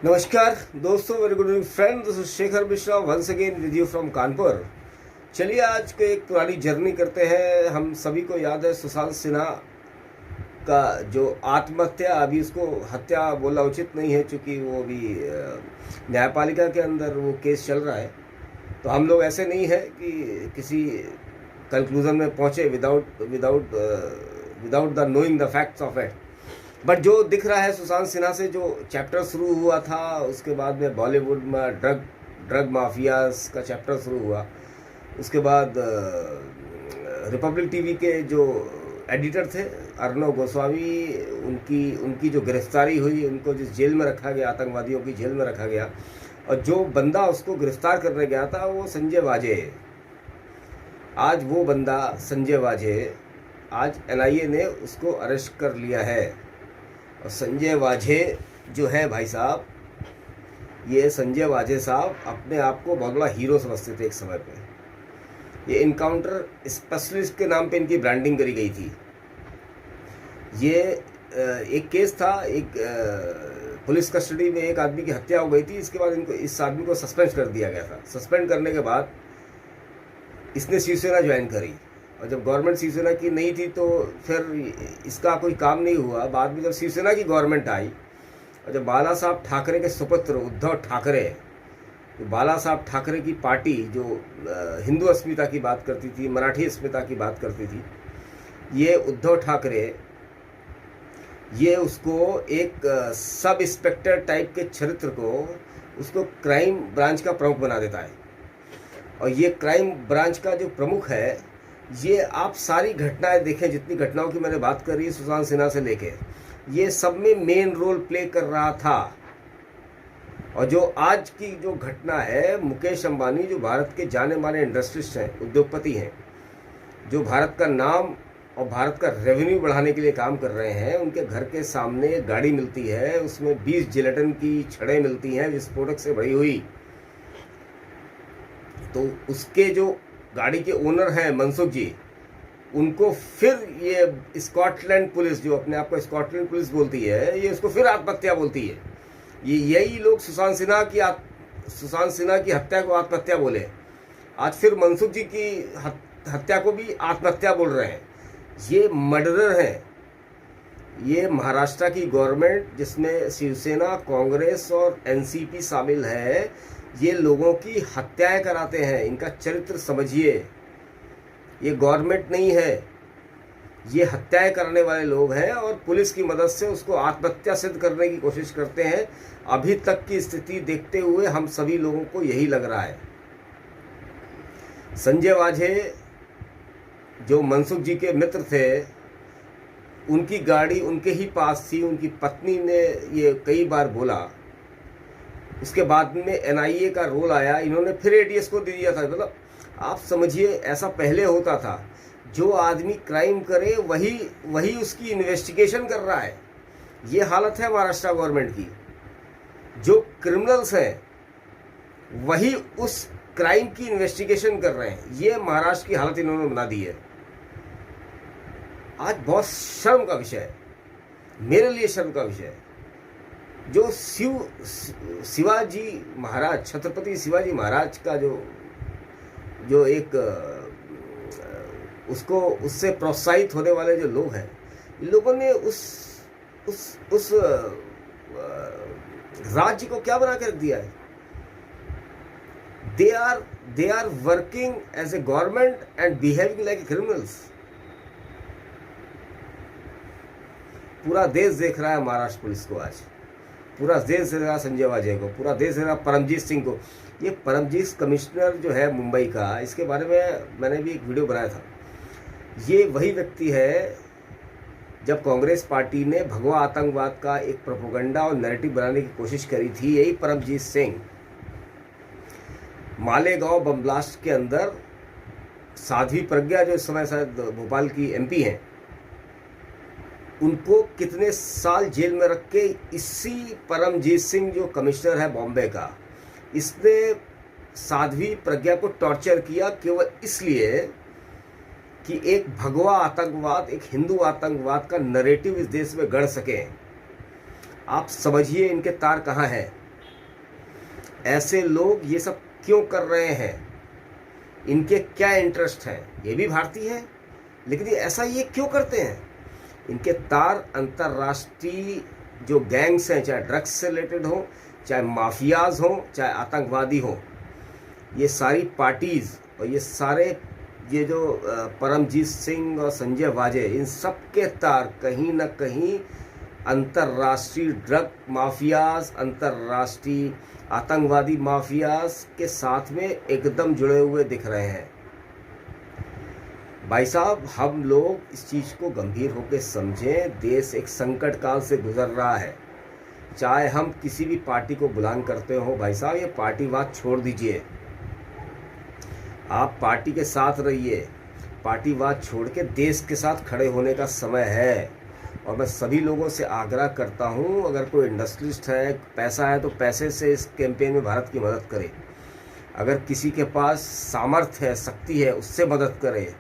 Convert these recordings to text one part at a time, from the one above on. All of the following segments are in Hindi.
नमस्कार दोस्तों, very good evening friend, this is Shekhar Mishra once again with you from Kanpur. चलिए आज के एक पुरानी जर्नी करते हैं। हम सभी को याद है सुशांत सिन्हा का जो आत्महत्या, अभी उसको हत्या बोलना उचित नहीं है क्योंकि वो अभी न्यायपालिका के अंदर वो केस चल रहा है। तो हम लोग ऐसे नहीं है कि किसी कंक्लूजन में पहुंचे without without without the knowing the facts of it. But जो दिख रहा है सुशांत सिन्हा से जो चैप्टर शुरू हुआ था, उसके बाद में बॉलीवुड में ड्रग माफियाज का चैप्टर शुरू हुआ। उसके बाद रिपब्लिक टीवी के जो एडिटर थे अर्णव गोस्वामी, उनकी जो गिरफ्तारी हुई, उनको जिस जेल में रखा गया, आतंकवादियों की जेल में रखा गया, और जो बंदा उसको गिरफ्तार करने गया था वो संजय वाजे। आज वो बंदा संजय वाजे, आज एनआईए ने उसको अरेस्ट कर लिया है। और संजय वाजे जो है भाई साहब, ये संजय वाजे साहब अपने आप को बहुत बड़ा हीरो समझते थे एक समय पे। ये इनकाउंटर स्पेशलिस्ट के नाम पे इनकी ब्रांडिंग करी गई थी। ये एक केस था, एक पुलिस कस्टडी में एक आदमी की हत्या हो गई थी। इसके बाद इस आदमी को सस्पेंड कर दिया गया था। सस्पेंड करने के बाद इसने शिवसेना ज्वाइन करी, और जब गवर्नमेंट शिवसेना की नहीं थी तो फिर इसका कोई काम नहीं हुआ। बाद में जब शिवसेना की गवर्नमेंट आई और जब बाला साहब ठाकरे के सुपुत्र उद्धव ठाकरे, तो बाला साहब ठाकरे की पार्टी जो हिंदू अस्मिता की बात करती थी, मराठी अस्मिता की बात करती थी, ये उद्धव ठाकरे ये उसको एक सब इंस्पेक्टर टाइप के चरित्र को उसको क्राइम ब्रांच का प्रमुख बना देता है। और ये क्राइम ब्रांच का जो प्रमुख है, ये आप सारी घटनाएं देखें, जितनी घटनाओं की मैंने बात करी सुशांत सिन्हा से लेके, ये सब में मेन रोल प्ले कर रहा था। और जो आज की जो घटना है, मुकेश अंबानी जो भारत के जाने माने इंडस्ट्रिस्ट हैं, उद्योगपति हैं, जो भारत का नाम और भारत का रेवेन्यू बढ़ाने के लिए काम कर रहे हैं, उनके घर के सामने एक गाड़ी मिलती है, उसमें 20 जिलेटिन की छड़ें मिलती हैं विस्फोटक से भरी हुई। तो उसके जो गाड़ी के ओनर हैं मनसुख जी, उनको फिर ये स्कॉटलैंड पुलिस, जो अपने आप को स्कॉटलैंड पुलिस बोलती है, ये उसको फिर आत्महत्या बोलती है। ये यही लोग सुशांत सिन्हा की हत्या को आत्महत्या बोले, आज फिर मनसुख जी की हत्या को भी आत्महत्या बोल रहे हैं। ये मर्डरर हैं। ये महाराष्ट्र की गवर्नमेंट, जिसमें शिवसेना, कांग्रेस और एनसीपी शामिल है, ये लोगों की हत्याएं कराते हैं। इनका चरित्र समझिए। ये गवर्नमेंट नहीं है, ये हत्याएं करने वाले लोग हैं, और पुलिस की मदद से उसको आत्महत्या सिद्ध करने की कोशिश करते हैं। अभी तक की स्थिति देखते हुए हम सभी लोगों को यही लग रहा है। संजय वाजे जो मनसुख जी के मित्र थे, उनकी गाड़ी उनके ही पास थी। उनकी पत्नी ने ये कई बार बोला। उसके बाद में एनआईए का रोल आया, इन्होंने फिर एटीएस को दे दिया था। मतलब आप समझिए, ऐसा पहले होता था, जो आदमी क्राइम करे वही उसकी इन्वेस्टिगेशन कर रहा है। ये हालत है महाराष्ट्र गवर्नमेंट की। जो क्रिमिनल्स हैं वही उस क्राइम की इन्वेस्टिगेशन कर रहे हैं। ये महाराष्ट्र की हालत इन्होंने बना दी है। आज बहुत शर्म का विषय है, मेरे लिए शर्म का विषय है। जो शिवाजी महाराज, छत्रपति शिवाजी महाराज का जो एक उससे प्रोत्साहित होने वाले जो लोग हैं, इन लोगों ने उस राज्य को क्या बना के रख दिया है। they are working as a government and behaving like criminals। पूरा देश देख रहा है महाराष्ट्र पुलिस को। आज पूरा देश देख रहा संजय वाजे को, पूरा देश देख रहा परमजीत सिंह को। ये परमजीत कमिश्नर जो है मुंबई का, इसके बारे में मैंने भी एक वीडियो बनाया था। ये वही व्यक्ति है, जब कांग्रेस पार्टी ने भगवा आतंकवाद का एक प्रोपेगेंडा और नैरेटिव बनाने की कोशिश करी थी, यही परमजीत सिंह मालेगांव बम ब्लास्ट के अंदर, साध्वी प्रज्ञा जो इस समय शायद भोपाल की एमपी हैं, उनको कितने साल जेल में रख के इसी परमजीत सिंह जो कमिश्नर है बॉम्बे का, इसने साध्वी प्रज्ञा को टॉर्चर किया केवल इसलिए कि एक भगवा आतंकवाद, एक हिंदू आतंकवाद का नैरेटिव इस देश में गढ़ सके। आप समझिए इनके तार कहाँ हैं। ऐसे लोग ये सब क्यों कर रहे हैं, इनके क्या इंटरेस्ट है। ये भी भारतीय है, लेकिन ऐसा ये क्यों करते हैं। इनके तार अंतर्राष्ट्रीय जो गैंग्स हैं, चाहे ड्रग्स से रिलेटेड हो, चाहे माफियाज हो, चाहे आतंकवादी हो, ये सारी पार्टीज और ये जो परमजीत सिंह और संजय वाजे, इन सब के तार कहीं ना कहीं अंतर्राष्ट्रीय ड्रग माफियाज, अंतर्राष्ट्रीय आतंकवादी माफियाज के साथ में एकदम जुड़े हुए दिख रहे हैं। भाई साहब, हम लोग इस चीज़ को गंभीर होकर समझें। देश एक संकट काल से गुजर रहा है। चाहे हम किसी भी पार्टी को बुलान करते हो, भाई साहब ये पार्टीवाद छोड़ दीजिए। आप पार्टी के साथ रहिए। पार्टीवाद छोड़ के देश के साथ खड़े होने का समय है। और मैं सभी लोगों से आग्रह करता हूं, अगर कोई इंडस्ट्रियलिस्ट है, पैसा है, तो पैसे से इस कैंपेन में भारत की मदद करे। अगर किसी के पास सामर्थ्य है, शक्ति है, उससे मदद करे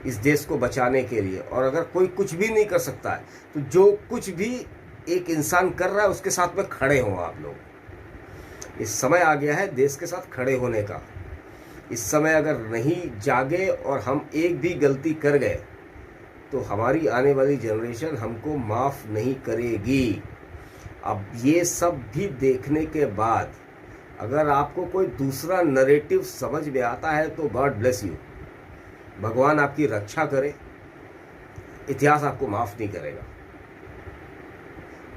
इस देश को बचाने के लिए। और अगर कोई कुछ भी नहीं कर सकता है, तो जो कुछ भी एक इंसान कर रहा है उसके साथ में खड़े हों आप लोग। इस समय आ गया है देश के साथ खड़े होने का। इस समय अगर नहीं जागे और हम एक भी गलती कर गए, तो हमारी आने वाली जनरेशन हमको माफ़ नहीं करेगी। अब ये सब भी देखने के बाद अगर आपको कोई दूसरा नरेटिव समझ में आता है, तो गॉड ब्लेस यू, भगवान आपकी रक्षा करे। इतिहास आपको माफ़ नहीं करेगा।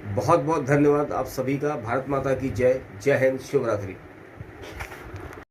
बहुत बहुत धन्यवाद आप सभी का। भारत माता की जय। जय हिंद। शुभ रात्रि।